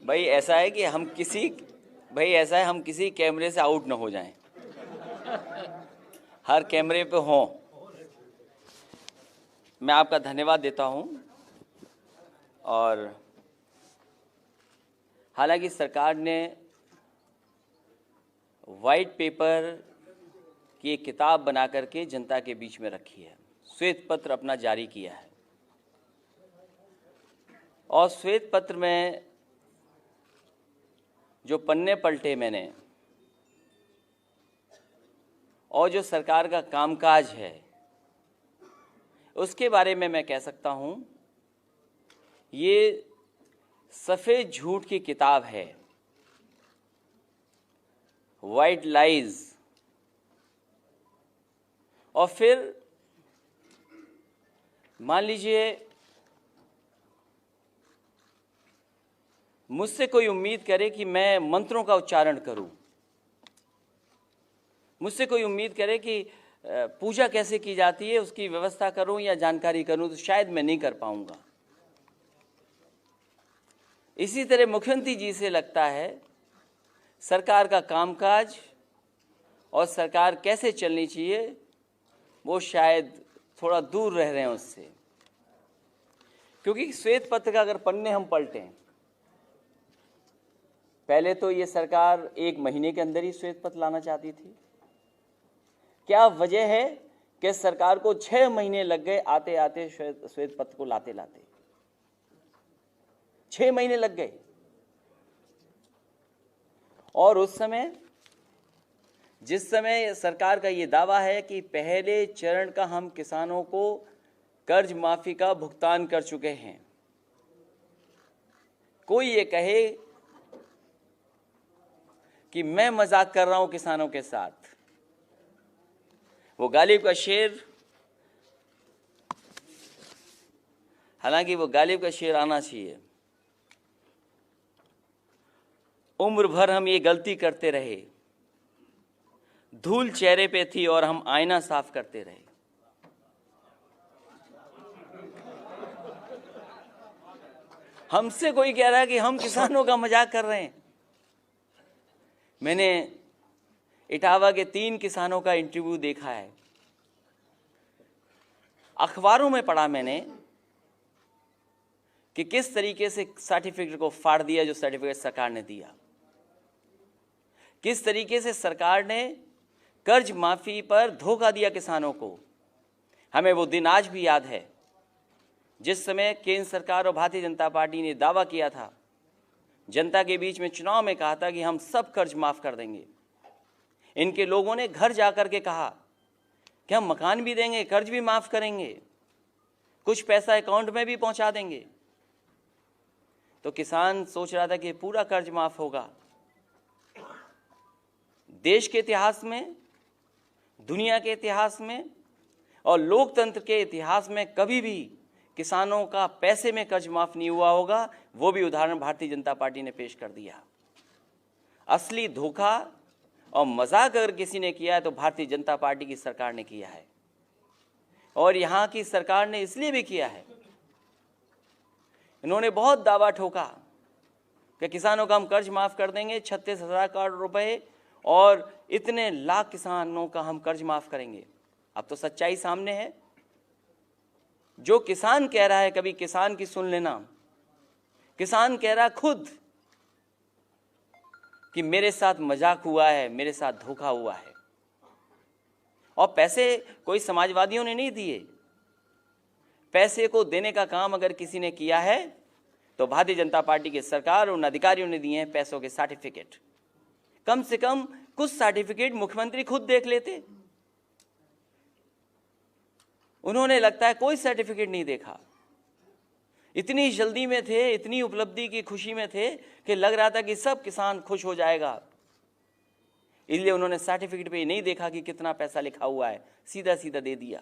भाई ऐसा है कि हम किसी कैमरे से आउट ना हो जाएं, हर कैमरे पे हों। मैं आपका धन्यवाद देता हूं। और हालांकि सरकार ने वाइट पेपर की एक किताब बना करके जनता के बीच में रखी है, श्वेत पत्र अपना जारी किया है, और श्वेत पत्र में जो पन्ने पलटे मैंने, और जो सरकार का कामकाज है, उसके बारे में मैं कह सकता हूं, ये सफ़ेद झूठ की किताब है, वाइट लाइज। और फिर मान लीजिए मुझसे कोई उम्मीद करे कि मैं मंत्रों का उच्चारण करूं, मुझसे कोई उम्मीद करे कि पूजा कैसे की जाती है उसकी व्यवस्था करूं या जानकारी करूं, तो शायद मैं नहीं कर पाऊंगा। इसी तरह मुख्यमंत्री जी से लगता है सरकार का कामकाज और सरकार कैसे चलनी चाहिए वो शायद थोड़ा दूर रह रहे हैं उससे, क्योंकि श्वेत पत्र का अगर पन्ने हम पलटें, पहले तो ये सरकार 1 महीने के अंदर ही श्वेत पत्र लाना चाहती थी। क्या वजह है कि सरकार को 6 महीने लग गए आते आते श्वेत पत्र को लाते लाते 6 महीने लग गए। और उस समय, जिस समय सरकार का ये दावा है कि पहले चरण का हम किसानों को कर्ज माफी का भुगतान कर चुके हैं, कोई ये कहे कि मैं मजाक कर रहा हूं किसानों के साथ, वो गालिब का शेर, हालांकि वो गालिब का शेर आना चाहिए। उम्र भर हम ये गलती करते रहे, धूल चेहरे पे थी और हम आईना साफ करते रहे। हमसे कोई कह रहा है कि हम किसानों का मजाक कर रहे हैं। मैंने इटावा के 3 किसानों का इंटरव्यू देखा है, अखबारों में पढ़ा मैंने कि किस तरीके से सर्टिफिकेट को फाड़ दिया जो सर्टिफिकेट सरकार ने दिया, किस तरीके से सरकार ने कर्ज माफी पर धोखा दिया किसानों को। हमें वो दिन आज भी याद है जिस समय केंद्र सरकार और भारतीय जनता पार्टी ने दावा किया था, जनता के बीच में चुनाव में कहा था कि हम सब कर्ज माफ कर देंगे। इनके लोगों ने घर जाकर के कहा कि हम मकान भी देंगे, कर्ज भी माफ करेंगे, कुछ पैसा अकाउंट में भी पहुंचा देंगे। तो किसान सोच रहा था कि पूरा कर्ज माफ होगा। देश के इतिहास में, दुनिया के इतिहास में और लोकतंत्र के इतिहास में कभी भी किसानों का पैसे में कर्ज माफ नहीं हुआ होगा। वो भी उदाहरण भारतीय जनता पार्टी ने पेश कर दिया। असली धोखा और मजाक अगर किसी ने किया है तो भारतीय जनता पार्टी की सरकार ने किया है, और यहाँ की सरकार ने इसलिए भी किया है, इन्होंने बहुत दावा ठोका कि किसानों का हम कर्ज माफ कर देंगे, 36,000 करोड़ रुपए और इतने लाख किसानों का हम कर्ज माफ करेंगे। अब तो सच्चाई सामने है। जो किसान कह रहा है, कभी किसान की सुन लेना, किसान कह रहा खुद कि मेरे साथ मजाक हुआ है, मेरे साथ धोखा हुआ है। और पैसे कोई समाजवादियों ने नहीं दिए। पैसे को देने का काम अगर किसी ने किया है तो भारतीय जनता पार्टी की सरकार और उन अधिकारियों ने दिए हैं पैसों के सर्टिफिकेट। कम से कम कुछ सर्टिफिकेट मुख्यमंत्री खुद देख लेते। उन्होंने लगता है कोई सर्टिफिकेट नहीं देखा। इतनी जल्दी में थे, इतनी उपलब्धि की खुशी में थे कि लग रहा था कि सब किसान खुश हो जाएगा, इसलिए उन्होंने सर्टिफिकेट पे नहीं देखा कि कितना पैसा लिखा हुआ है, सीधा सीधा दे दिया।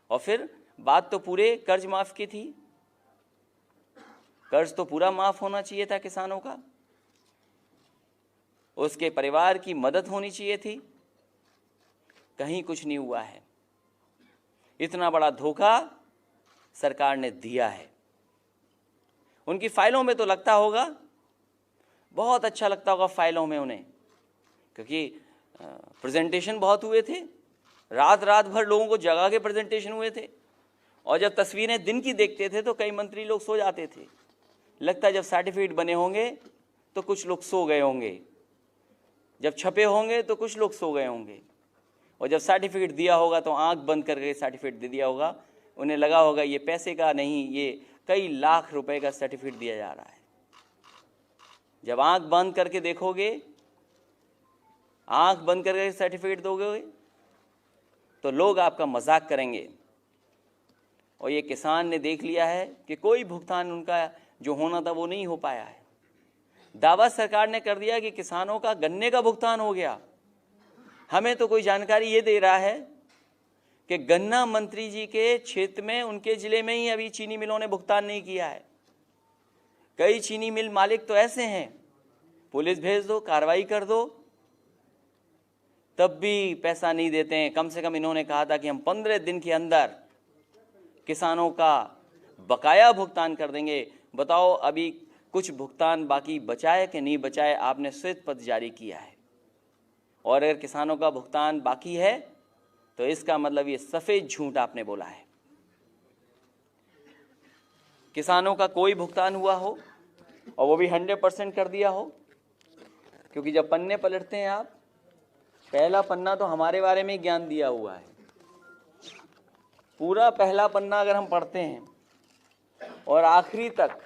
और फिर बात तो पूरे कर्ज माफ की थी, कर्ज तो पूरा माफ होना चाहिए था किसानों का, उसके परिवार की मदद होनी चाहिए थी। कहीं कुछ नहीं हुआ है। इतना बड़ा धोखा सरकार ने दिया है। उनकी फाइलों में तो लगता होगा, बहुत अच्छा लगता होगा फाइलों में उन्हें, क्योंकि प्रेजेंटेशन बहुत हुए थे, रात रात भर लोगों को जगा के प्रेजेंटेशन हुए थे। और जब तस्वीरें दिन की देखते थे तो कई मंत्री लोग सो जाते थे। लगता है जब सर्टिफिकेट बने होंगे तो कुछ लोग सो गए होंगे, जब छपे होंगे तो कुछ लोग सो गए होंगे, और जब सर्टिफिकेट दिया होगा तो आंख बंद करके सर्टिफिकेट दे दिया होगा। उन्हें लगा होगा ये पैसे का नहीं, ये कई लाख रुपए का सर्टिफिकेट दिया जा रहा है। जब आंख बंद करके देखोगे, आंख बंद करके सर्टिफिकेट दोगे तो लोग आपका मजाक करेंगे। और ये किसान ने देख लिया है कि कोई भुगतान उनका जो होना था वो नहीं हो पाया है। दावा सरकार ने कर दिया कि किसानों का गन्ने का भुगतान हो गया। हमें तो कोई जानकारी ये दे रहा है कि गन्ना मंत्री जी के क्षेत्र में, उनके जिले में ही अभी चीनी मिलों ने भुगतान नहीं किया है। कई चीनी मिल मालिक तो ऐसे हैं, पुलिस भेज दो, कार्रवाई कर दो, तब भी पैसा नहीं देते हैं। कम से कम इन्होंने कहा था कि हम 15 दिन के अंदर किसानों का बकाया भुगतान कर देंगे। बताओ अभी कुछ भुगतान बाकी बचा है कि नहीं बचा है? आपने श्वेत पत्र जारी किया है, और अगर किसानों का भुगतान बाकी है तो इसका मतलब ये सफेद झूठ आपने बोला है। किसानों का कोई भुगतान हुआ हो और वो भी 100% कर दिया हो, क्योंकि जब पन्ने पलटते हैं आप, पहला पन्ना तो हमारे बारे में ज्ञान दिया हुआ है। पूरा पहला पन्ना अगर हम पढ़ते हैं और आखिरी तक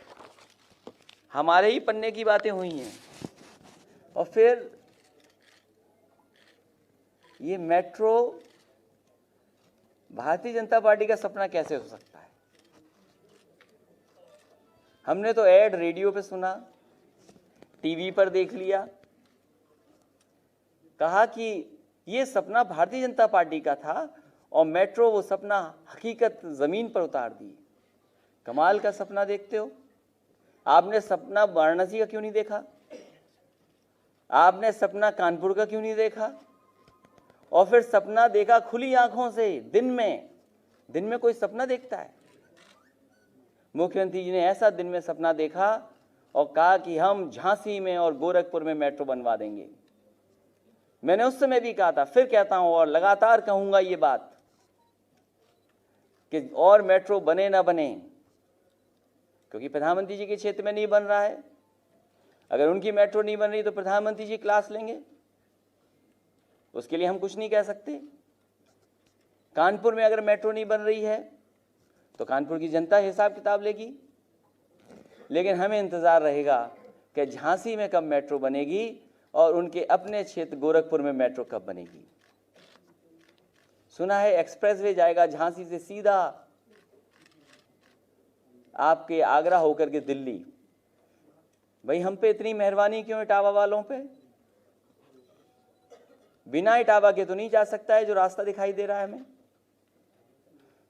हमारे ही पन्ने की बातें हुई हैं, और फिर ये मेट्रो भारतीय जनता पार्टी का सपना कैसे हो सकता है? हमने तो ऐड रेडियो पे सुना, टीवी पर देख लिया, कहा कि ये सपना भारतीय जनता पार्टी का था और मेट्रो वो सपना हकीकत जमीन पर उतार दी। कमाल का सपना देखते हो। आपने सपना वाराणसी का क्यों नहीं देखा? आपने सपना कानपुर का क्यों नहीं देखा? और फिर सपना देखा खुली आंखों से दिन में कोई सपना देखता है? मुख्यमंत्री जी ने ऐसा दिन में सपना देखा और कहा कि हम झांसी में और गोरखपुर में मेट्रो बनवा देंगे। मैंने उस समय भी कहा था, फिर कहता हूं और लगातार कहूंगा ये बात कि और मेट्रो बने ना बने, क्योंकि प्रधानमंत्री जी के क्षेत्र में नहीं बन रहा है। अगर उनकी मेट्रो नहीं बन रही तो प्रधानमंत्री जी क्लास लेंगे, उसके लिए हम कुछ नहीं कह सकते। कानपुर में अगर मेट्रो नहीं बन रही है तो कानपुर की जनता हिसाब किताब लेगी, लेकिन हमें इंतजार रहेगा कि झांसी में कब मेट्रो बनेगी और उनके अपने क्षेत्र गोरखपुर में मेट्रो कब बनेगी। सुना है एक्सप्रेसवे जाएगा झांसी से सीधा आपके आगरा होकर के दिल्ली। भाई हम पे इतनी मेहरबानी क्यों इटावा वालों पे? बिना इटावा के तो नहीं जा सकता है जो रास्ता दिखाई दे रहा है हमें।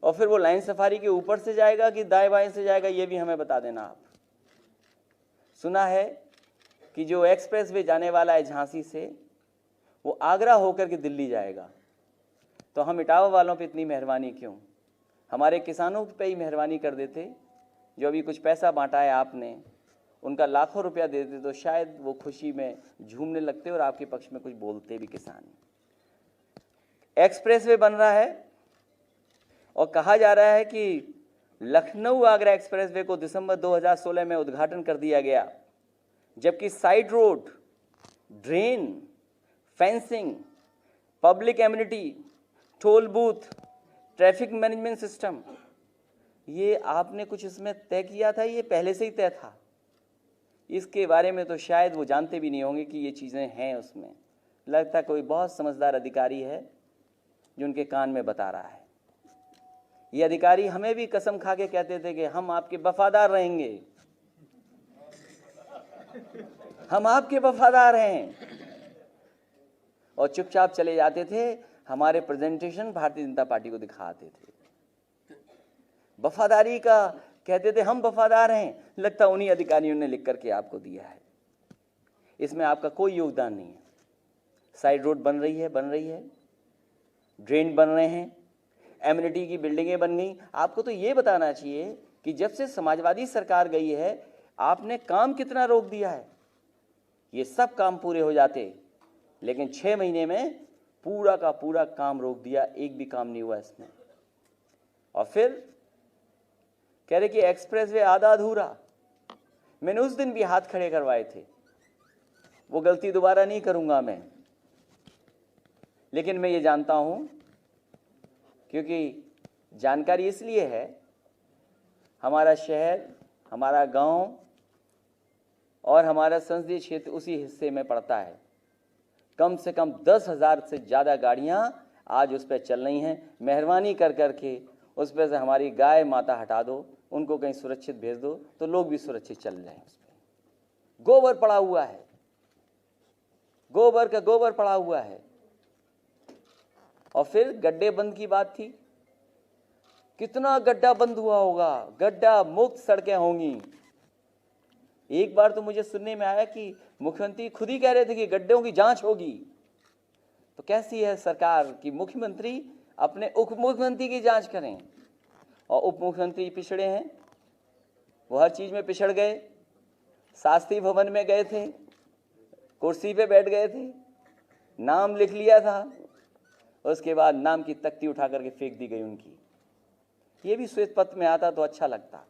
और फिर वो लाइन सफारी के ऊपर से जाएगा कि दाएं बाएं से जाएगा, ये भी हमें बता देना आप। सुना है कि जो एक्सप्रेसवे जाने वाला है झांसी से, वो आगरा होकर के दिल्ली जाएगा। तो हम इटावा वालों पे इतनी मेहरबानी क्यों? हमारे किसानों पे ही मेहरबानी कर देते। जो अभी कुछ पैसा बांटा है आपने, उनका लाखों रुपया दे देते तो शायद वो खुशी में झूमने लगते और आपके पक्ष में कुछ बोलते भी किसान। एक्सप्रेसवे बन रहा है और कहा जा रहा है कि लखनऊ आगरा एक्सप्रेसवे को दिसंबर 2016 में उद्घाटन कर दिया गया, जबकि side road, drain, fencing, public amenity, toll booth, traffic management system, ये आपने कुछ इसमें तय किया था? ये पहले से ही तय था? इसके बारे में तो शायद वो जानते भी नहीं होंगे कि ये चीज़ें हैं उसमें। लगता कोई बहुत समझदार अधिकारी है जो उनके कान में बता रहा है। ये अधिकारी हमें भी कसम खा के कहते थे कि हम आपके वफादार रहेंगे, हम आपके वफादार हैं, और चुपचाप चले जाते थे। हमारे प्रेजेंटेशन भारतीय जनता पार्टी को दिखाते थे। वफादारी का कहते थे हम वफादार हैं, लगता उन्हीं अधिकारियों ने लिख करके आपको दिया है। इसमें आपका कोई योगदान नहीं है। साइड रोड बन रही है, ड्रेन बन रहे हैं, एमिनिटी की बिल्डिंगें बन गई। आपको तो ये बताना चाहिए कि जब से समाजवादी सरकार गई है, आपने काम कितना रोक दिया है। ये सब काम पूरे हो जाते, लेकिन 6 महीने में पूरा का पूरा काम रोक दिया, एक भी काम नहीं हुआ इसमें। और फिर कह रहे कि एक्सप्रेसवे आधा अधूरा। मैंने उस दिन भी हाथ खड़े करवाए थे, वो गलती दोबारा नहीं करूंगा मैं। लेकिन मैं ये जानता हूं, क्योंकि जानकारी इसलिए है, हमारा शहर, हमारा गांव और हमारा संसदीय क्षेत्र उसी हिस्से में पड़ता है। कम से कम 10,000 से ज़्यादा गाड़ियां आज उस पर चल रही हैं। मेहरबानी कर करके उस पर से हमारी गाय माता हटा दो, उनको कहीं सुरक्षित भेज दो, तो लोग भी सुरक्षित चल रहे हैं। उस पर गोबर पड़ा हुआ है, गोबर का गोबर पड़ा हुआ है। और फिर गड्ढे बंद की बात थी, कितना गड्ढा बंद हुआ होगा, गड्ढा मुक्त सड़कें होंगी। एक बार तो मुझे सुनने में आया कि मुख्यमंत्री खुद ही कह रहे थे कि गड्ढों की जांच होगी। तो कैसी है सरकार कि मुख्यमंत्री अपने उप मुख्यमंत्री की जांच करें, और उप मुख्यमंत्री पिछड़े हैं, वो हर चीज में पिछड़ गए। शास्त्री भवन में गए थे, कुर्सी पे बैठ गए थे, नाम लिख लिया था, उसके बाद नाम की तख्ती उठा करके फेंक दी गई उनकी। ये भी श्वेत पत्र में आता तो अच्छा लगता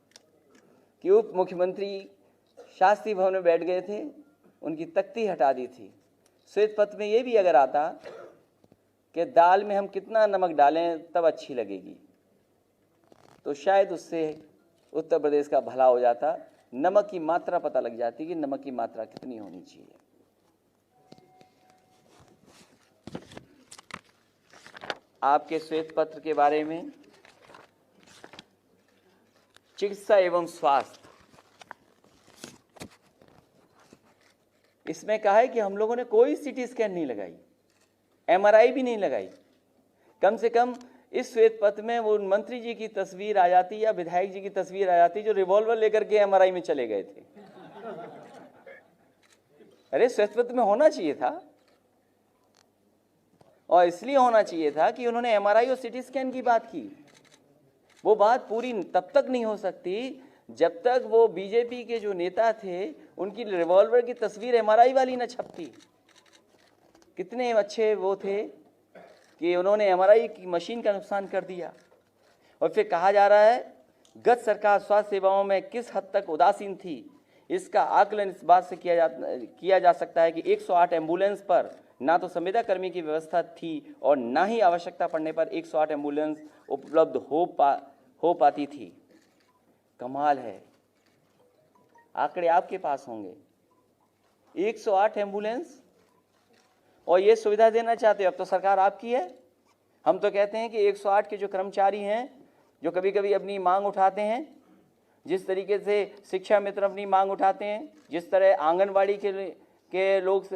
कि उप मुख्यमंत्री शास्त्री भवन में बैठ गए थे, उनकी तख्ती हटा दी थी। श्वेत पत्र में ये भी अगर आता कि दाल में हम कितना नमक डालें तब अच्छी लगेगी, तो शायद उससे उत्तर प्रदेश का भला हो जाता। नमक की मात्रा पता लग जाती कि नमक की मात्रा कितनी होनी चाहिए। आपके श्वेत पत्र के बारे में चिकित्सा एवं स्वास्थ्य, इसमें कहा है कि हम लोगों ने कोई सीटी स्कैन नहीं लगाई, एमआरआई भी नहीं लगाई। कम से कम इस श्वेत पत्र में वो मंत्री जी की तस्वीर आ जाती या विधायक जी की तस्वीर आ जाती जो रिवॉल्वर लेकर के एमआरआई में चले गए थे। अरे श्वेत पत्र में होना चाहिए था, और इसलिए होना चाहिए था कि उन्होंने एमआरआई और सीटी स्कैन की बात की। वो बात पूरी तब तक नहीं हो सकती जब तक वो बीजेपी के जो नेता थे उनकी रिवॉल्वर की तस्वीर एमआरआई वाली न छपती। कितने अच्छे वो थे कि उन्होंने एमआरआई की मशीन का नुकसान कर दिया। और फिर कहा जा रहा है गत सरकार स्वास्थ्य सेवाओं में किस हद तक उदासीन थी, इसका आकलन इस बात से किया जा सकता है कि 108 एम्बुलेंस पर ना तो संविदा कर्मी की व्यवस्था थी और ना ही आवश्यकता पड़ने पर 108 एम्बुलेंस उपलब्ध हो पाती थी। कमाल है, आंकड़े आपके पास होंगे। 108 एम्बुलेंस, और ये सुविधा देना चाहते हो। अब तो सरकार आपकी है। हम तो कहते हैं कि 108 के जो कर्मचारी हैं, जो कभी कभी अपनी मांग उठाते हैं, जिस तरीके से शिक्षा मित्र अपनी मांग उठाते हैं, जिस तरह आंगनवाड़ी के लोग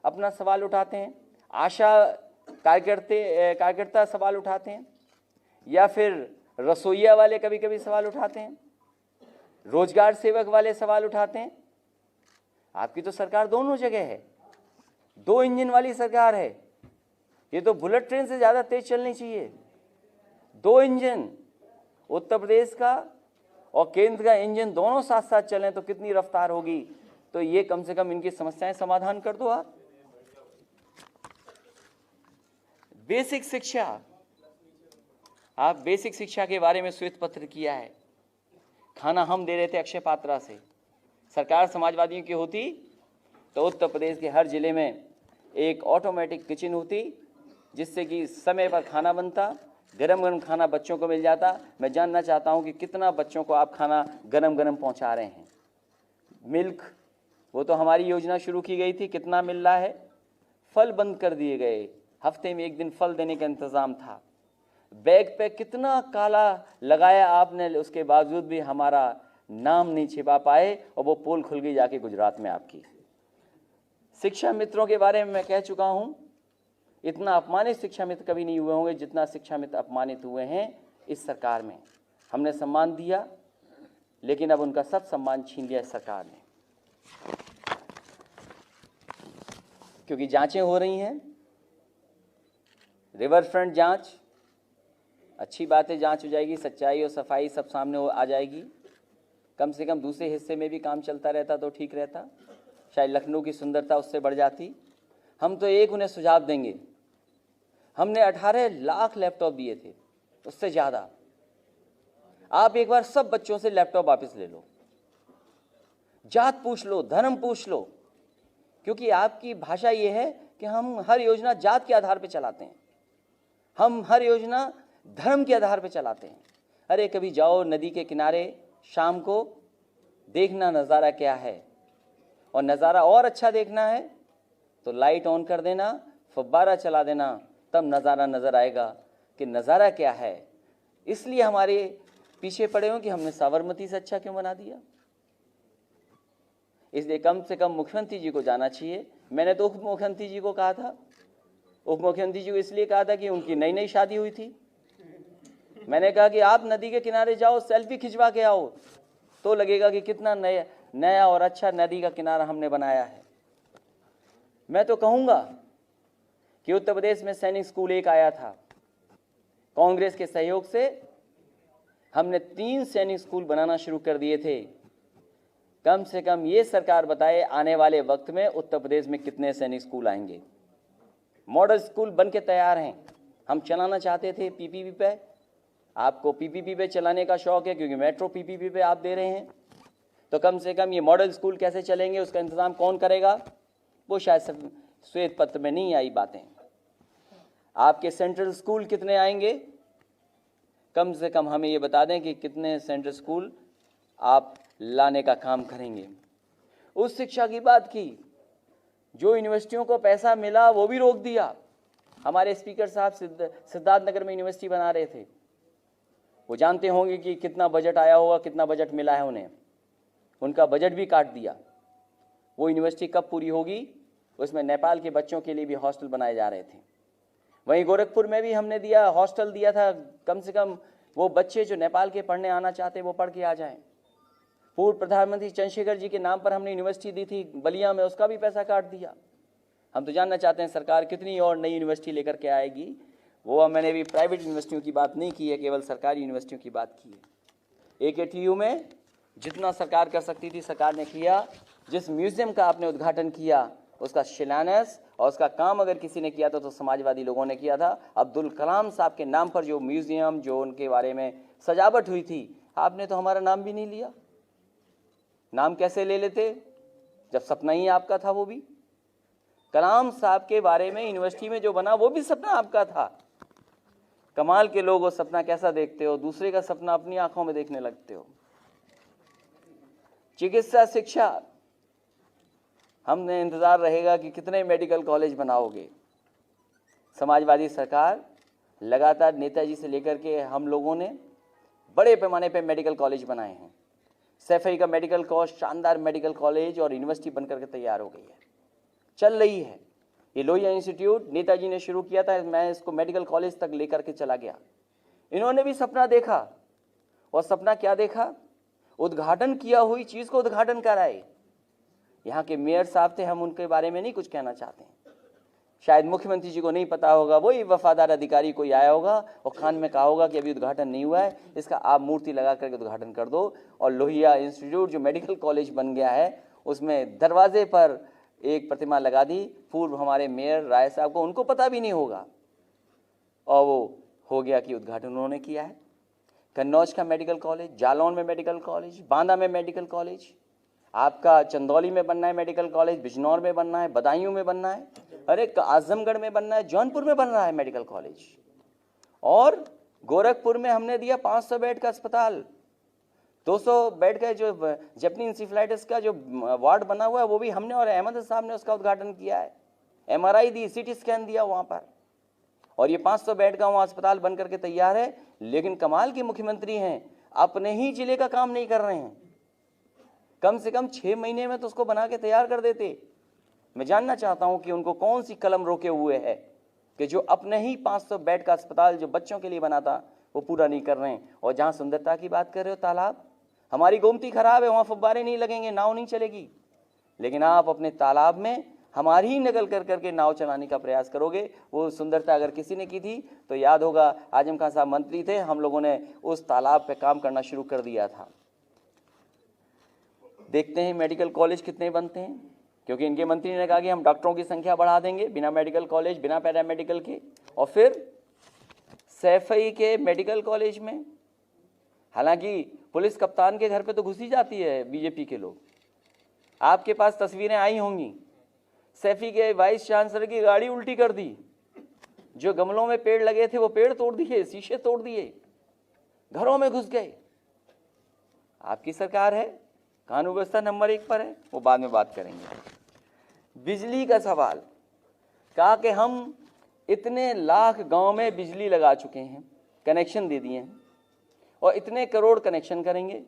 अपना सवाल उठाते हैं, आशा कार्यकर्ता सवाल उठाते हैं, या फिर रसोइया वाले कभी कभी सवाल उठाते हैं, रोजगार सेवक वाले सवाल उठाते हैं। आपकी तो सरकार दोनों जगह है, 2 इंजन वाली सरकार है। ये तो बुलेट ट्रेन से ज़्यादा तेज चलनी चाहिए। 2 इंजन, उत्तर प्रदेश का और केंद्र का इंजन दोनों साथ साथ चलें तो कितनी रफ्तार होगी। तो ये कम से कम इनकी समस्याएं समाधान कर दो आप। बेसिक शिक्षा, आप बेसिक शिक्षा के बारे में श्वेत पत्र किया है। खाना हम दे रहे थे अक्षय पात्रा से। सरकार समाजवादियों की होती तो उत्तर प्रदेश के हर जिले में एक ऑटोमेटिक किचन होती, जिससे कि समय पर खाना बनता, गरम गरम खाना बच्चों को मिल जाता। मैं जानना चाहता हूं कि कितना बच्चों को आप खाना गरम गरम पहुंचा रहे हैं। मिल्क, वो तो हमारी योजना शुरू की गई थी, कितना मिल रहा है। फल बंद कर दिए गए, हफ्ते में 1 दिन फल देने का इंतज़ाम था। बैग पे कितना काला लगाया आपने, उसके बावजूद भी हमारा नाम नहीं छिपा पाए, और वो पोल खुल गई जाके गुजरात में आपकी। शिक्षा मित्रों के बारे में मैं कह चुका हूं, इतना अपमानित शिक्षा मित्र कभी नहीं हुए होंगे जितना शिक्षा मित्र अपमानित हुए हैं इस सरकार में। हमने सम्मान दिया, लेकिन अब उनका सब सम्मान छीन लिया इस सरकार ने। क्योंकि जांचें हो रही हैं, रिवर फ्रंट जांच, अच्छी बात है, जांच हो जाएगी, सच्चाई और सफाई सब सामने आ जाएगी। कम से कम दूसरे हिस्से में भी काम चलता रहता तो ठीक रहता, शायद लखनऊ की सुंदरता उससे बढ़ जाती। हम तो एक उन्हें सुझाव देंगे, हमने 18 लाख लैपटॉप दिए थे, उससे ज़्यादा। आप एक बार सब बच्चों से लैपटॉप वापस ले लो, जात पूछ लो, धर्म पूछ लो, क्योंकि आपकी भाषा ये है कि हम हर योजना जात के आधार पर चलाते हैं, हम हर योजना धर्म के आधार पर चलाते हैं। अरे कभी जाओ नदी के किनारे शाम को, देखना नज़ारा क्या है, और नज़ारा और अच्छा देखना है तो लाइट ऑन कर देना, फव्वारा चला देना, तब नज़ारा नज़र आएगा कि नज़ारा क्या है। इसलिए हमारे पीछे पड़े हो कि हमने साबरमती से अच्छा क्यों बना दिया। इसलिए कम से कम मुख्यमंत्री जी को जाना चाहिए। मैंने तो उप मुख्यमंत्री जी को कहा था, उप मुख्यमंत्री जी को इसलिए कहा था कि उनकी नई नई शादी हुई थी। मैंने कहा कि आप नदी के किनारे जाओ, सेल्फी खिंचवा के आओ, तो लगेगा कि कितना नया और अच्छा नदी का किनारा हमने बनाया है। मैं तो कहूँगा कि उत्तर प्रदेश में सैनिक स्कूल एक आया था, कांग्रेस के सहयोग से हमने 3 सैनिक स्कूल बनाना शुरू कर दिए थे। कम से कम ये सरकार बताए आने वाले वक्त में उत्तर प्रदेश में कितने सैनिक स्कूल आएंगे। मॉडल स्कूल बन के तैयार हैं, हम चलाना चाहते थे पीपीपी पे। आपको पीपीपी पे चलाने का शौक है क्योंकि मेट्रो पीपीपी पे आप दे रहे हैं, तो कम से कम ये मॉडल स्कूल कैसे चलेंगे, उसका इंतजाम कौन करेगा, वो शायद श्वेत पत्र में नहीं आई बातें। आपके सेंट्रल स्कूल कितने आएंगे, कम से कम हमें ये बता दें कि कितने सेंट्रल स्कूल आप लाने का काम करेंगे। उस शिक्षा की बात की, जो यूनिवर्सिटियों को पैसा मिला वो भी रोक दिया। हमारे स्पीकर साहब सिद्धार्थनगर में यूनिवर्सिटी बना रहे थे, वो जानते होंगे कि कितना बजट आया होगा, कितना बजट मिला है उन्हें, उनका बजट भी काट दिया। वो यूनिवर्सिटी कब पूरी होगी, उसमें नेपाल के बच्चों के लिए भी हॉस्टल बनाए जा रहे थे। वहीं गोरखपुर में भी हमने दिया, हॉस्टल दिया था, कम से कम वो बच्चे जो नेपाल के पढ़ने आना चाहते वो पढ़ के आ जाएं। पूर्व प्रधानमंत्री चंद्रशेखर जी के नाम पर हमने यूनिवर्सिटी दी थी बलिया में, उसका भी पैसा काट दिया। हम तो जानना चाहते हैं सरकार कितनी और नई यूनिवर्सिटी लेकर के आएगी। वो मैंने भी प्राइवेट यूनिवर्सिटियों की बात नहीं की है, केवल सरकारी यूनिवर्सिटियों की बात की है। AKTU में जितना सरकार कर सकती थी सरकार ने किया। जिस म्यूजियम का आपने उद्घाटन किया उसका शिलान्यास और उसका काम अगर किसी ने किया था तो समाजवादी लोगों ने किया था। अब्दुल कलाम साहब के नाम पर जो म्यूजियम, जो उनके बारे में सजावट हुई थी, आपने तो हमारा नाम भी नहीं लिया। नाम कैसे ले लेते जब सपना ही आपका था। वो भी कलाम साहब के बारे में यूनिवर्सिटी में जो बना वो भी सपना आपका था। कमाल के लोग, वो सपना कैसा देखते हो, दूसरे का सपना अपनी आंखों में देखने लगते हो। चिकित्सा शिक्षा, हमने इंतजार रहेगा कि कितने मेडिकल कॉलेज बनाओगे। समाजवादी सरकार लगातार नेताजी से लेकर के हम लोगों ने बड़े पैमाने पे मेडिकल कॉलेज बनाए हैं। सैफई का मेडिकल कॉलेज, शानदार मेडिकल कॉलेज और यूनिवर्सिटी बनकर के तैयार हो गई है, चल रही है। ये लोहिया इंस्टीट्यूट नेताजी ने शुरू किया था, मैं इसको मेडिकल कॉलेज तक लेकर के चला गया। इन्होंने भी सपना देखा, और सपना क्या देखा, उद्घाटन किया हुई चीज को उद्घाटन कराए। यहाँ के मेयर साहब थे, हम उनके बारे में नहीं कुछ कहना चाहते हैं, शायद मुख्यमंत्री जी को नहीं पता होगा, वही वफादार अधिकारी कोई आया होगा और कान में कहा होगा कि अभी उद्घाटन नहीं हुआ है, इसका आप मूर्ति लगा करके उद्घाटन कर दो। और लोहिया इंस्टीट्यूट जो मेडिकल कॉलेज बन गया है, उसमें दरवाजे पर एक प्रतिमा लगा दी पूर्व हमारे मेयर राय साहब को, उनको पता भी नहीं होगा, और वो हो गया कि उद्घाटन उन्होंने किया है। कन्नौज का मेडिकल कॉलेज, जालौन में मेडिकल कॉलेज, बांदा में मेडिकल कॉलेज, आपका चंदौली में बनना है मेडिकल कॉलेज, बिजनौर में बनना है, बदायूं में बनना है, अरे आजमगढ़ में बनना है, जौनपुर में बन रहा है मेडिकल कॉलेज। और गोरखपुर में हमने दिया 500 बेड का अस्पताल, 200 बेड का जो जैपनीज इंसेफेलाइटिस का जो वार्ड बना हुआ है वो भी हमने और अहमद साहब ने उसका उद्घाटन किया है। MRI दी, CT स्कैन दिया वहाँ पर, और ये 500 बेड का वहाँ अस्पताल बन करके तैयार है। लेकिन कमाल के मुख्यमंत्री हैं, अपने ही जिले का काम नहीं कर रहे हैं। कम से कम 6 महीने में तो उसको बना के तैयार कर देते। मैं जानना चाहता हूं कि उनको कौन सी कलम रोके हुए है कि जो अपने ही 500 बेड का अस्पताल जो बच्चों के लिए बना था वो पूरा नहीं कर रहे हैं। और जहां सुंदरता की बात कर रहे हो, तालाब, हमारी गोमती खराब है, वहां फव्वारे नहीं लगेंगे, नाव नहीं चलेगी, लेकिन आप अपने तालाब में हमारी ही नकल कर करके नाव चलाने का प्रयास करोगे। वो सुंदरता अगर किसी ने की थी तो याद होगा, आजम खान साहब मंत्री थे, हम लोगों ने उस तालाब पे काम करना शुरू कर दिया था। देखते हैं मेडिकल कॉलेज कितने बनते हैं, क्योंकि इनके मंत्री ने कहा कि हम डॉक्टरों की संख्या बढ़ा देंगे बिना मेडिकल कॉलेज, बिना पैरामेडिकल के। और फिर सैफई के मेडिकल कॉलेज में, हालांकि पुलिस कप्तान के घर पे तो घुस ही जाती है बीजेपी के लोग। आपके पास तस्वीरें आई होंगी, सैफी के वाइस चांसलर की गाड़ी उल्टी कर दी, जो गमलों में पेड़ लगे थे वो पेड़ तोड़ दिए, शीशे तोड़ दिए, घरों में घुस गए। आपकी सरकार है, कानून व्यवस्था नंबर 1 पर है, वो बाद में बात करेंगे। बिजली का सवाल, कहा कि हम इतने लाख गांव में बिजली लगा चुके हैं, कनेक्शन दे दिए हैं, और इतने करोड़ कनेक्शन करेंगे।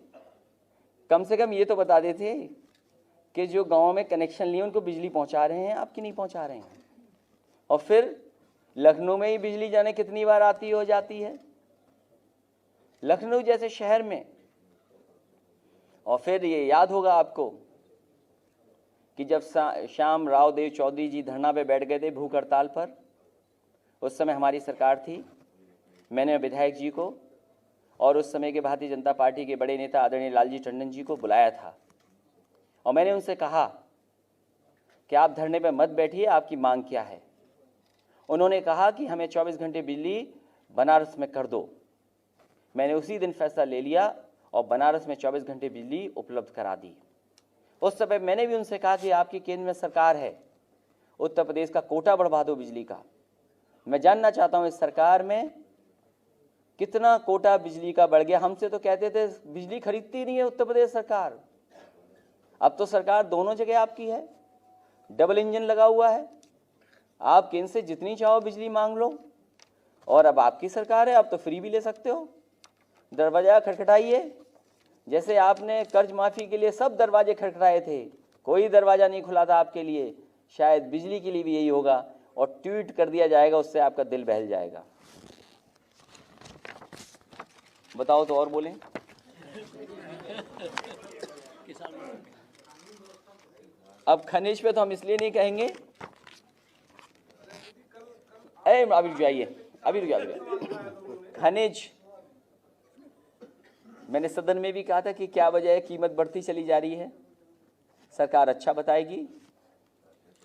कम से कम ये तो बता देते कि जो गांव में कनेक्शन लिए उनको बिजली पहुंचा रहे हैं, आपकी नहीं पहुंचा रहे हैं। और फिर लखनऊ में ही बिजली जाने कितनी बार आती हो जाती है, लखनऊ जैसे शहर में। और फिर ये याद होगा आपको कि जब श्याम राव देव चौधरी जी धरना पे बैठ गए थे भूख हड़ताल पर, उस समय हमारी सरकार थी, मैंने विधायक जी को और उस समय के भारतीय जनता पार्टी के बड़े नेता आदरणीय लालजी टंडन जी को बुलाया था, और मैंने उनसे कहा कि आप धरने पर मत बैठिए, आपकी मांग क्या है। उन्होंने कहा कि हमें 24 घंटे बिजली बनारस में कर दो। मैंने उसी दिन फैसला ले लिया और बनारस में 24 घंटे बिजली उपलब्ध करा दी। उस समय मैंने भी उनसे कहा कि आपकी केंद्र में सरकार है, उत्तर प्रदेश का कोटा बढ़वा दो बिजली का। मैं जानना चाहता हूं इस सरकार में कितना कोटा बिजली का बढ़ गया। हमसे तो कहते थे बिजली खरीदती नहीं है उत्तर प्रदेश सरकार, अब तो सरकार दोनों जगह आपकी है, डबल इंजन लगा हुआ है, आप केंद्र से जितनी चाहो बिजली मांग लो, और अब आपकी सरकार है, अब तो फ्री भी ले सकते हो। दरवाजा खटखटाइए, जैसे आपने कर्ज माफी के लिए सब दरवाजे खटखटाए थे, कोई दरवाजा नहीं खुला था आपके लिए, शायद बिजली के लिए भी यही होगा, और ट्वीट कर दिया जाएगा, उससे आपका दिल बहल जाएगा। बताओ तो और बोलें। अब खनिज पे तो हम इसलिए नहीं कहेंगे, अभी रुक जाइए। खनिज, मैंने सदन में भी कहा था कि क्या वजह है कीमत बढ़ती चली जा रही है, सरकार अच्छा बताएगी।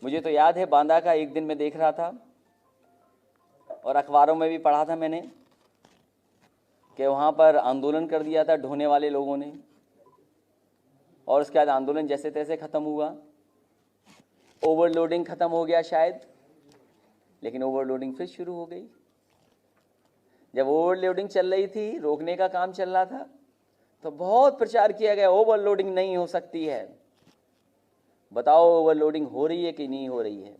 मुझे तो याद है बांदा का एक दिन मैं देख रहा था और अखबारों में भी पढ़ा था मैंने कि वहाँ पर आंदोलन कर दिया था ढोने वाले लोगों ने, और उसके बाद आंदोलन जैसे तैसे ख़त्म हुआ, ओवरलोडिंग ख़त्म हो गया शायद, लेकिन ओवरलोडिंग फिर शुरू हो गई। जब ओवरलोडिंग चल रही थी, रोकने का काम चल रहा था, तो बहुत प्रचार किया गया ओवरलोडिंग नहीं हो सकती है। बताओ ओवरलोडिंग हो रही है कि नहीं हो रही है?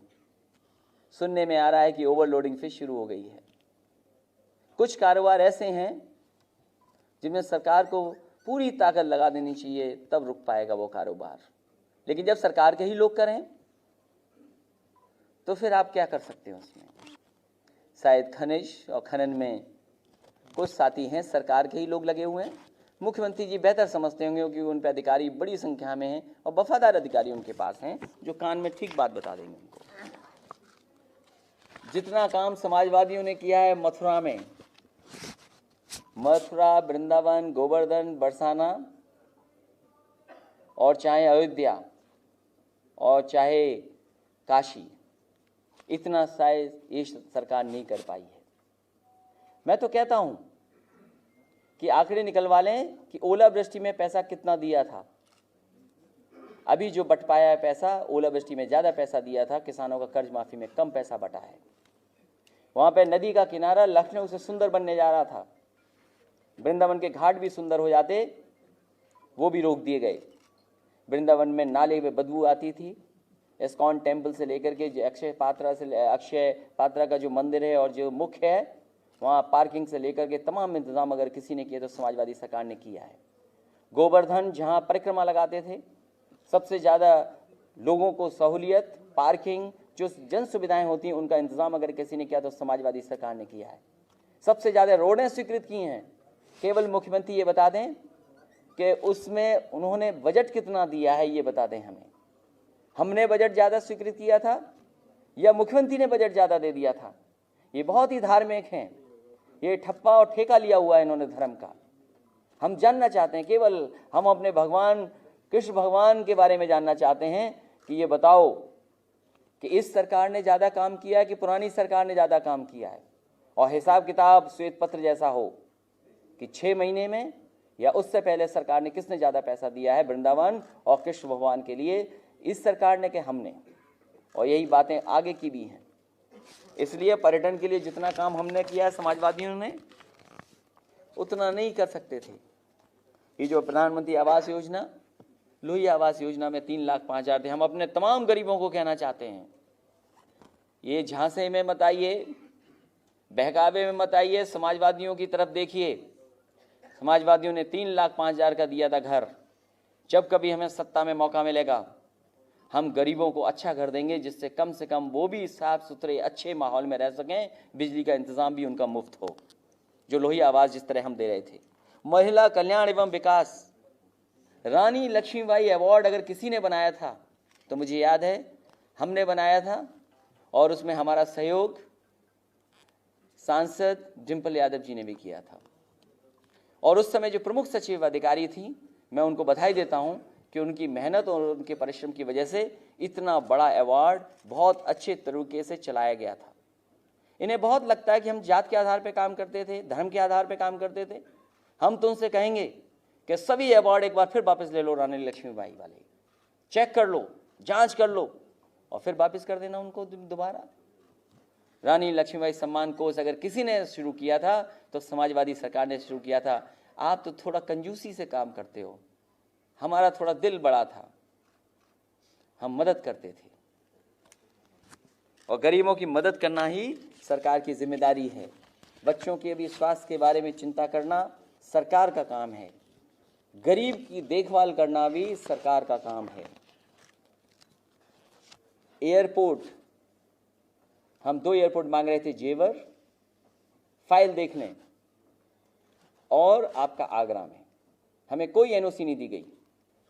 सुनने में आ रहा है कि ओवरलोडिंग फिर शुरू हो गई है। कुछ कारोबार ऐसे हैं जिनमें सरकार को पूरी ताकत लगा देनी चाहिए, तब रुक पाएगा वो कारोबार। लेकिन जब सरकार के ही लोग करें तो फिर आप क्या कर सकते हो उसमें? शायद खनिज और खनन में कुछ साथी हैं सरकार के ही लोग लगे हुए हैं। मुख्यमंत्री जी बेहतर समझते होंगे क्योंकि उन पर अधिकारी बड़ी संख्या में हैं और वफादार अधिकारी उनके पास हैं जो कान में ठीक बात बता देंगे उनको। जितना काम समाजवादियों ने किया है मथुरा में, मथुरा, वृंदावन, गोवर्धन, बरसाना, और चाहे अयोध्या और चाहे काशी, इतना शायद ये सरकार नहीं कर पाई है। मैं तो कहता हूं कि आंकड़े निकलवा लें कि ओलावृष्टि में पैसा कितना दिया था। अभी जो बट पाया है पैसा, ओलावृष्टि में ज़्यादा पैसा दिया था, किसानों का कर्ज माफी में कम पैसा बटा है। वहाँ पे नदी का किनारा लखनऊ से सुंदर बनने जा रहा था, वृंदावन के घाट भी सुंदर हो जाते, वो भी रोक दिए गए। वृंदावन में नाले में बदबू आती थी। इस्कॉन टेम्पल से लेकर के अक्षय पात्रा का जो मंदिर है और जो मुख्य है, वहाँ पार्किंग से लेकर के तमाम इंतजाम अगर किसी ने किए तो समाजवादी सरकार ने किया है। गोवर्धन जहाँ परिक्रमा लगाते थे, सबसे ज़्यादा लोगों को सहूलियत, पार्किंग, जो जन सुविधाएं होती हैं उनका इंतजाम अगर किसी ने किया तो समाजवादी सरकार ने किया है। सबसे ज़्यादा रोडें स्वीकृत की हैं। केवल मुख्यमंत्री ये बता दें कि उसमें उन्होंने बजट कितना दिया है, ये बता दें हमें। हमने बजट ज़्यादा स्वीकृत किया था या मुख्यमंत्री ने बजट ज़्यादा दे दिया था? ये बहुत ही धार्मिक हैं, ये ठप्पा और ठेका लिया हुआ है इन्होंने धर्म का। हम जानना चाहते हैं, केवल हम अपने भगवान कृष्ण भगवान के बारे में जानना चाहते हैं कि ये बताओ कि इस सरकार ने ज़्यादा काम किया है कि पुरानी सरकार ने ज़्यादा काम किया है, और हिसाब किताब श्वेत पत्र जैसा हो कि 6 महीने में या उससे पहले सरकार ने किसने ज़्यादा पैसा दिया है वृंदावन और कृष्ण भगवान के लिए, इस सरकार ने कि हमने। और यही बातें आगे की भी हैं। इसलिए पर्यटन के लिए जितना काम हमने किया है समाजवादियों ने, उतना नहीं कर सकते थे। ये जो प्रधानमंत्री आवास योजना, लोही आवास योजना में 3,05,000 थे। हम अपने तमाम गरीबों को कहना चाहते हैं, ये झांसे में मत आइए, बहकावे में मत आइए, समाजवादियों की तरफ देखिए। समाजवादियों ने 3,05,000 का दिया था घर। जब कभी हमें सत्ता में मौका मिलेगा, हम गरीबों को अच्छा घर देंगे, जिससे कम से कम वो भी साफ सुथरे अच्छे माहौल में रह सकें, बिजली का इंतजाम भी उनका मुफ्त हो, जो लोही आवास जिस तरह हम दे रहे थे। महिला कल्याण एवं विकास, रानी लक्ष्मीबाई अवार्ड अगर किसी ने बनाया था तो मुझे याद है हमने बनाया था, और उसमें हमारा सहयोग सांसद डिम्पल यादव जी ने भी किया था। और उस समय जो प्रमुख सचिव अधिकारी थी, मैं उनको बधाई देता हूं कि उनकी मेहनत और उनके परिश्रम की वजह से इतना बड़ा अवार्ड बहुत अच्छे तरीके से चलाया गया था। इन्हें बहुत लगता है कि हम जात के आधार पर काम करते थे, धर्म के आधार पर काम करते थे। हम तो उनसे कहेंगे कि सभी अवार्ड एक बार फिर वापस ले लो, रानी लक्ष्मीबाई वाले चेक कर लो, जांच कर लो, और फिर वापस कर देना उनको दोबारा। रानी लक्ष्मीबाई सम्मान कोष अगर किसी ने शुरू किया था तो समाजवादी सरकार ने शुरू किया था। आप तो थोड़ा कंजूसी से काम करते हो, हमारा थोड़ा दिल बड़ा था, हम मदद करते थे, और गरीबों की मदद करना ही सरकार की जिम्मेदारी है। बच्चों के भी स्वास्थ्य के बारे में चिंता करना सरकार का काम है, गरीब की देखभाल करना भी सरकार का काम है। एयरपोर्ट, हम 2 एयरपोर्ट मांग रहे थे, जेवर फाइल देख लें, और आपका आगरा में। हमें कोई एनओसी नहीं दी गई।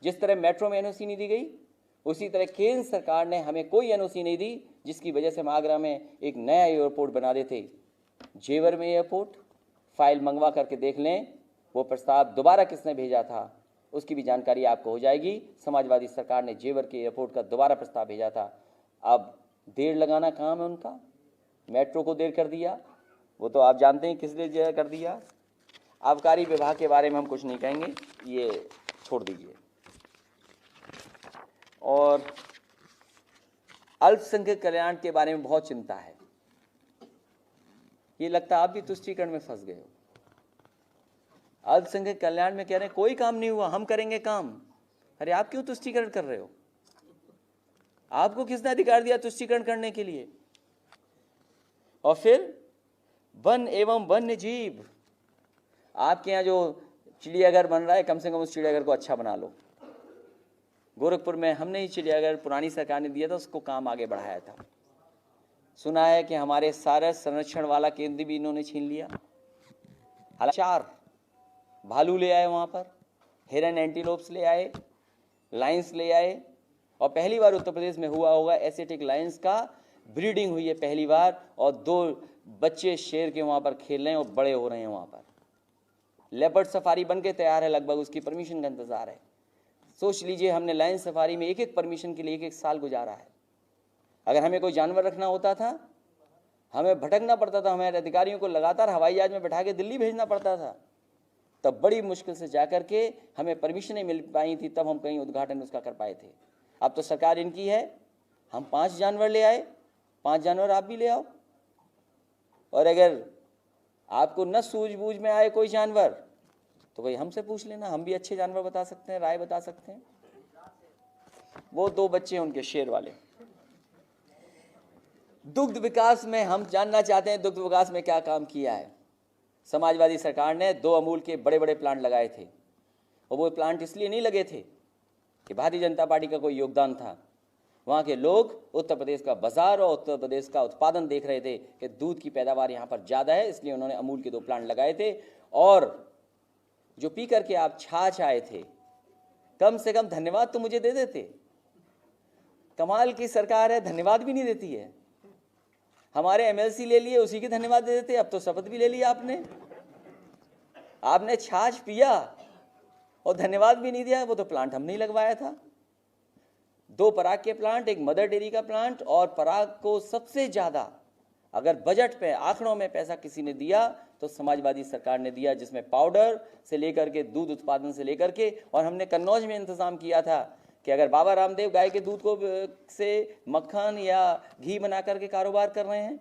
जिस तरह मेट्रो में एनओसी नहीं दी गई, उसी तरह केंद्र सरकार ने हमें कोई एनओसी नहीं दी, जिसकी वजह से हम आगरा में एक नया एयरपोर्ट बना देते। जेवर में एयरपोर्ट फाइल मंगवा करके देख लें, वो प्रस्ताव दोबारा किसने भेजा था उसकी भी जानकारी आपको हो जाएगी। समाजवादी सरकार ने जेवर के एयरपोर्ट का दोबारा प्रस्ताव भेजा था। अब देर लगाना काम है उनका, मेट्रो को देर कर दिया, वो तो आप जानते हैं किस लिए कर दिया। आबकारी विभाग के बारे में हम कुछ नहीं कहेंगे, ये छोड़ दीजिए। और अल्पसंख्यक कल्याण के बारे में बहुत चिंता है। ये लगता है आप भी तुष्टीकरण में फंस गए हो। अल्पसंख्यक कल्याण में कह रहे हैं कोई काम नहीं हुआ, हम करेंगे काम। अरे आप क्यों तुष्टीकरण कर रहे हो? आपको किसने अधिकार दिया तुष्टीकरण करने के लिए? और फिर वन एवं वन्य जीव, आपके यहाँ जो चिड़ियाघर बन रहा है, कम से कम उस चिड़ियाघर को अच्छा बना लो। गोरखपुर में हमने ही चिड़ियाघर पुरानी सरकार ने दिया था, उसको काम आगे बढ़ाया था। सुना है कि हमारे सारस संरक्षण वाला केंद्र भी इन्होंने छीन लिया। 4 भालू ले आए वहाँ पर, हिरन एंटीलोप्स ले आए, लाइन्स ले आए, और पहली बार उत्तर प्रदेश में हुआ होगा एशियाटिक लाइन्स का ब्रीडिंग हुई है पहली बार, और 2 बच्चे शेर के वहाँ पर खेल रहे हैं और बड़े हो रहे हैं वहाँ पर। लेपर्ड सफारी बन के तैयार है, लगभग उसकी परमिशन का इंतजार है। सोच लीजिए, हमने लाइन सफारी में एक परमिशन के लिए 1 साल गुजारा है। अगर हमें कोई जानवर रखना होता था, हमें भटकना पड़ता था, हमारे अधिकारियों को लगातार हवाई जहाज में बैठा के दिल्ली भेजना पड़ता था, तब बड़ी मुश्किल से जाकर के हमें परमिशनें मिल पाई थी, तब हम कहीं उद्घाटन उसका कर पाए थे। अब तो सरकार इनकी है, हम 5 जानवर ले आए, 5 जानवर आप भी ले आओ। और अगर आपको न सूझबूझ में आए कोई जानवर तो कोई हमसे पूछ लेना, हम भी अच्छे जानवर बता सकते हैं, राय बता सकते हैं। वो 2 बच्चे उनके शेर वाले। दुग्ध विकास में हम जानना चाहते हैं, दुग्ध विकास में क्या काम किया है। समाजवादी सरकार ने 2 अमूल के बड़े बड़े प्लांट लगाए थे, और वो प्लांट इसलिए नहीं लगे थे कि भारतीय जनता पार्टी का कोई योगदान था। वहाँ के लोग उत्तर प्रदेश का बाजार और उत्तर प्रदेश का उत्पादन देख रहे थे कि दूध की पैदावार यहाँ पर ज़्यादा है, इसलिए उन्होंने अमूल के 2 प्लांट लगाए थे। और जो पी करके आप छाछ आए थे, कम से कम धन्यवाद तो मुझे दे देते। कमाल की सरकार है, धन्यवाद भी नहीं देती है। हमारे एमएलसी ले लिए, उसी के धन्यवाद दे देते। अब तो शपथ भी ले लिया आपने छाछ पिया और धन्यवाद भी नहीं दिया, वो तो प्लांट हमने ही लगवाया था। 2 पराग के प्लांट, एक मदर डेयरी का प्लांट, और पराग को सबसे ज़्यादा अगर बजट पे आंकड़ों में पैसा किसी ने दिया तो समाजवादी सरकार ने दिया, जिसमें पाउडर से लेकर के दूध उत्पादन से लेकर के, और हमने कन्नौज में इंतजाम किया था कि अगर बाबा रामदेव गाय के दूध को से मक्खन या घी बना करके कारोबार कर रहे हैं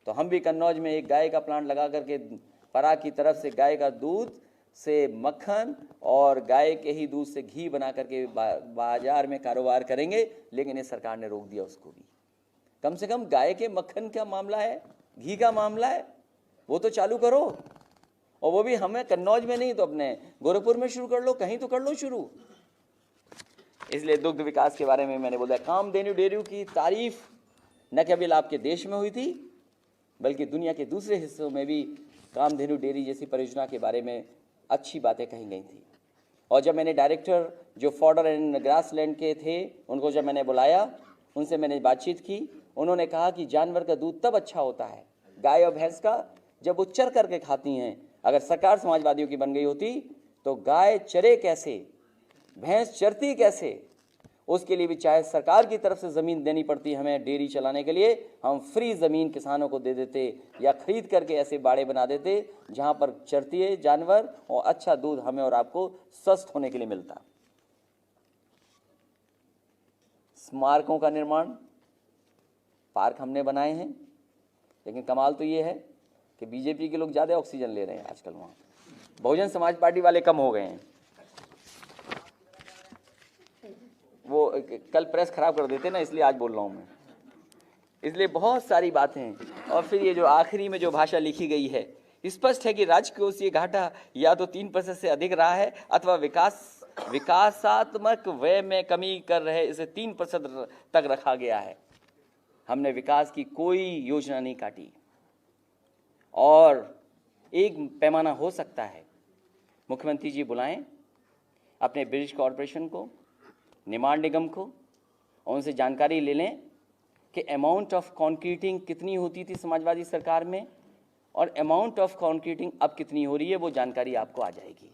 तो हम भी कन्नौज में एक गाय का प्लांट लगा करके पराग की तरफ से गाय का दूध से मक्खन और गाय के ही दूध से घी बना करके बाजार में कारोबार करेंगे। लेकिन ये सरकार ने रोक दिया उसको भी। कम से कम गाय के मक्खन का मामला है, घी का मामला है, वो तो चालू करो, और वो भी हमें कन्नौज में नहीं तो अपने गोरखपुर में शुरू कर लो, कहीं तो कर लो शुरू। इसलिए दुग्ध विकास के बारे में मैंने बोला, कामधेनु डेयरी की तारीफ न केवल आपके देश में हुई थी बल्कि दुनिया के दूसरे हिस्सों में भी कामधेनु डेयरी जैसी परियोजना के बारे में अच्छी बातें कही गई थी। और जब मैंने डायरेक्टर जो फॉडर एंड ग्रासलैंड के थे उनको जब मैंने बुलाया, उनसे मैंने बातचीत की, उन्होंने कहा कि जानवर का दूध तब अच्छा होता है, गाय और भैंस का, जब वो चर करके खाती हैं। अगर सरकार समाजवादियों की बन गई होती तो गाय चरे कैसे, भैंस चरती कैसे, उसके लिए भी चाहे सरकार की तरफ से ज़मीन देनी पड़ती हमें डेयरी चलाने के लिए, हम फ्री ज़मीन किसानों को दे देते या खरीद करके ऐसे बाड़े बना देते जहाँ पर चरती है जानवर और अच्छा दूध हमें और आपको स्वस्थ होने के लिए मिलता। स्मारकों का निर्माण, पार्क हमने बनाए हैं, लेकिन कमाल तो ये है कि बीजेपी के लोग ज़्यादा ऑक्सीजन ले रहे हैं आजकल, वहाँ बहुजन समाज पार्टी वाले कम हो गए हैं। वो कल प्रेस खराब कर देते ना, इसलिए आज बोल रहा हूँ मैं। इसलिए बहुत सारी बातें हैं। और फिर ये जो आखिरी में जो भाषा लिखी गई है, स्पष्ट है कि राजकोषीय घाटा या तो 3% से अधिक रहा है अथवा विकासात्मक व्यय में कमी कर रहे, इसे 3% तक रखा गया है। हमने विकास की कोई योजना नहीं काटी। और एक पैमाना हो सकता है, मुख्यमंत्री जी बुलाएं अपने ब्रिज कॉरपोरेशन को, निर्माण निगम को, और उनसे जानकारी ले लें कि अमाउंट ऑफ कॉन्क्रीटिंग कितनी होती थी समाजवादी सरकार में और अमाउंट ऑफ कॉन्क्रीटिंग अब कितनी हो रही है। वो जानकारी आपको आ जाएगी।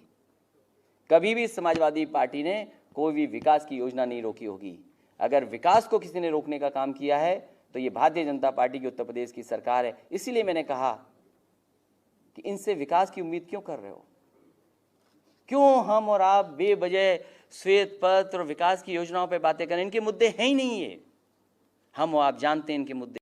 कभी भी समाजवादी पार्टी ने कोई भी विकास की योजना नहीं रोकी होगी। अगर विकास को किसी ने रोकने का काम किया है तो ये भारतीय जनता पार्टी की उत्तर प्रदेश की सरकार है। इसीलिए मैंने कहा कि इनसे विकास की उम्मीद क्यों कर रहे हो? क्यों हम और आप बेवजह श्वेत पत्र और विकास की योजनाओं पर बातें करें? इनके मुद्दे हैं ही नहीं। ये हम और आप जानते हैं इनके मुद्दे।